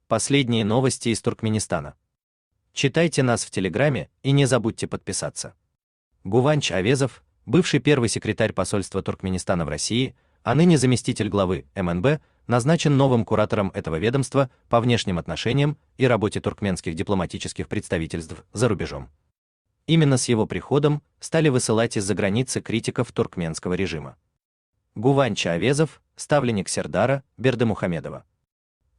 Последние новости из Туркменистана. Читайте нас в Телеграме и не забудьте подписаться. Гуванч Авезов, бывший первый секретарь посольства Туркменистана в России, а ныне заместитель главы МНБ, назначен новым куратором этого ведомства по внешним отношениям и работе туркменских дипломатических представительств за рубежом. Именно с его приходом стали высылать из-за границы критиков туркменского режима. Гуванч Авезов – ставленник Сердара Бердымухамедова.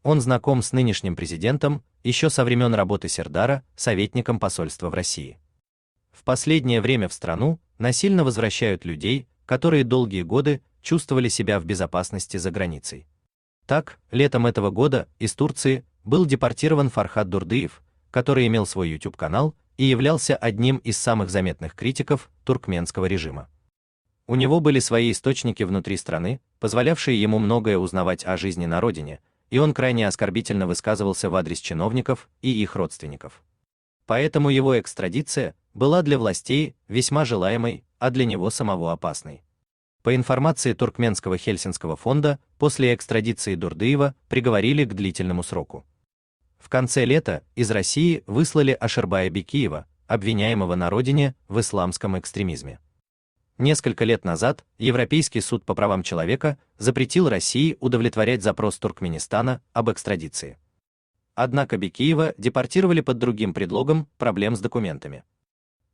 Он знаком с нынешним президентом еще со времен работы Сердара советником посольства в России. В последнее время в страну насильно возвращают людей, которые долгие годы чувствовали себя в безопасности за границей. Так, летом этого года из Турции был депортирован Фархад Дурдыев, который имел свой YouTube-канал и являлся одним из самых заметных критиков туркменского режима. У него были свои источники внутри страны, позволявшие ему многое узнавать о жизни на родине, и он крайне оскорбительно высказывался в адрес чиновников и их родственников. Поэтому его экстрадиция была для властей весьма желаемой, а для него самого опасной. По информации Туркменского Хельсинского фонда, после экстрадиции Дурдыева приговорили к длительному сроку. В конце лета из России выслали Аширбая Бекиева, обвиняемого на родине в исламском экстремизме. Несколько лет назад Европейский суд по правам человека запретил России удовлетворять запрос Туркменистана об экстрадиции. Однако Бекиева депортировали под другим предлогом проблем с документами.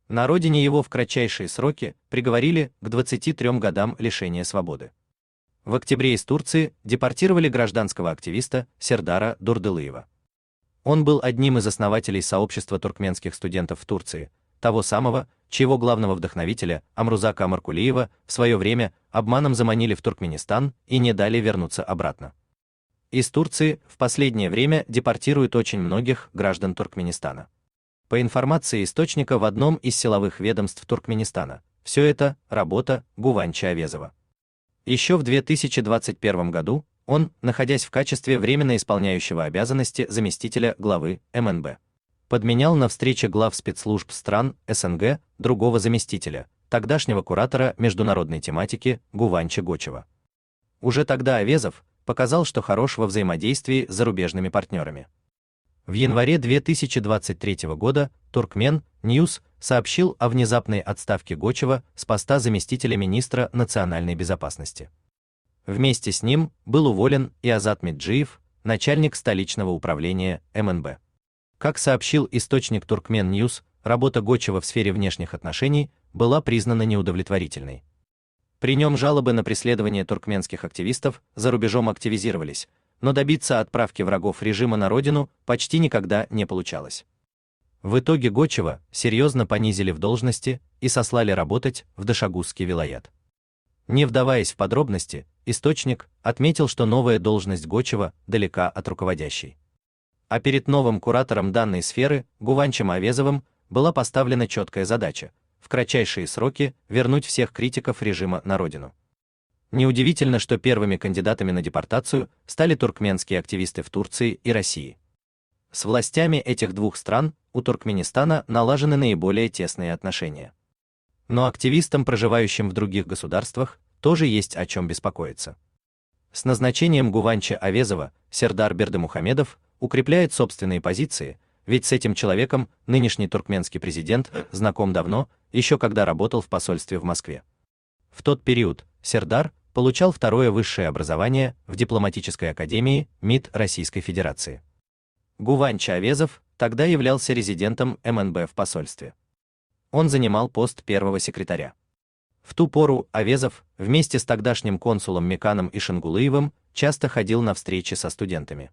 На родине его в кратчайшие сроки приговорили к 23 годам лишения свободы. В октябре из Турции депортировали гражданского активиста Сердара Дурдылыева. Он был одним из основателей сообщества туркменских студентов в Турции, того самого, чьего главного вдохновителя Амрузака Амаркулиева в свое время обманом заманили в Туркменистан и не дали вернуться обратно. Из Турции в последнее время депортируют очень многих граждан Туркменистана. По информации источника в одном из силовых ведомств Туркменистана, все это работа Гуванча Авезова. Еще в 2021 году он, находясь в качестве временно исполняющего обязанности заместителя главы МНБ, подменял на встрече глав спецслужб стран СНГ другого заместителя, тогдашнего куратора международной тематики Гуванча Гочева. Уже тогда Авезов показал, что хорош во взаимодействии с зарубежными партнерами. В январе 2023 года Туркмен Ньюс сообщил о внезапной отставке Гочева с поста заместителя министра национальной безопасности. Вместе с ним был уволен и Азат Меджиев, начальник столичного управления МНБ. Как сообщил источник Туркмен Ньюс, работа Гочева в сфере внешних отношений была признана неудовлетворительной. При нем жалобы на преследование туркменских активистов за рубежом активизировались, но добиться отправки врагов режима на родину почти никогда не получалось. В итоге Гочева серьезно понизили в должности и сослали работать в Дашогузский вилаят. Не вдаваясь в подробности, источник отметил, что новая должность Гочева далека от руководящей. А перед новым куратором данной сферы, Гуванчем Авезовым, была поставлена четкая задача – в кратчайшие сроки вернуть всех критиков режима на родину. Неудивительно, что первыми кандидатами на депортацию стали туркменские активисты в Турции и России. С властями этих двух стран у Туркменистана налажены наиболее тесные отношения. Но активистам, проживающим в других государствах, тоже есть о чем беспокоиться. С назначением Гуванча Авезова Сердар Бердымухамедов укрепляет собственные позиции, ведь с этим человеком нынешний туркменский президент знаком давно, еще когда работал в посольстве в Москве. В тот период Сердар получал второе высшее образование в дипломатической академии МИД Российской Федерации. Гуванч Авезов тогда являлся резидентом МНБ в посольстве. Он занимал пост первого секретаря. В ту пору Авезов вместе с тогдашним консулом Меканом Ишангулыевым часто ходил на встречи со студентами.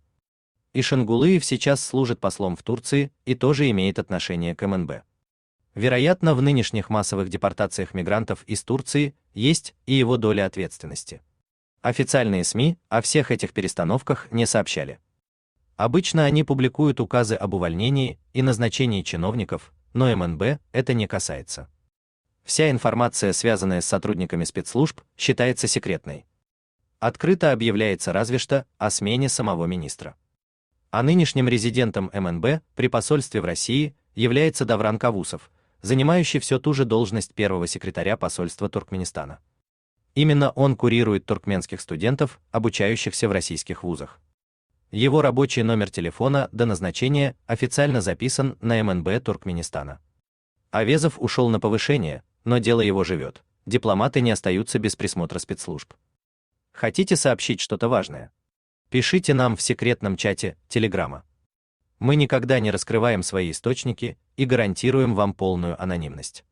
Ишангулыев сейчас служит послом в Турции и тоже имеет отношение к МНБ. Вероятно, в нынешних массовых депортациях мигрантов из Турции есть и его доля ответственности. Официальные СМИ о всех этих перестановках не сообщали. Обычно они публикуют указы об увольнении и назначении чиновников, но МНБ это не касается. Вся информация, связанная с сотрудниками спецслужб, считается секретной. Открыто объявляется разве что о смене самого министра. А нынешним резидентом МНБ при посольстве в России является Давран Кавусов, занимающий все ту же должность первого секретаря посольства Туркменистана. Именно он курирует туркменских студентов, обучающихся в российских вузах. Его рабочий номер телефона до назначения официально записан на МНБ Туркменистана. Авезов ушел на повышение, но дело его живет. Дипломаты не остаются без присмотра спецслужб. Хотите сообщить что-то важное? Пишите нам в секретном чате Телеграма. Мы никогда не раскрываем свои источники и гарантируем вам полную анонимность.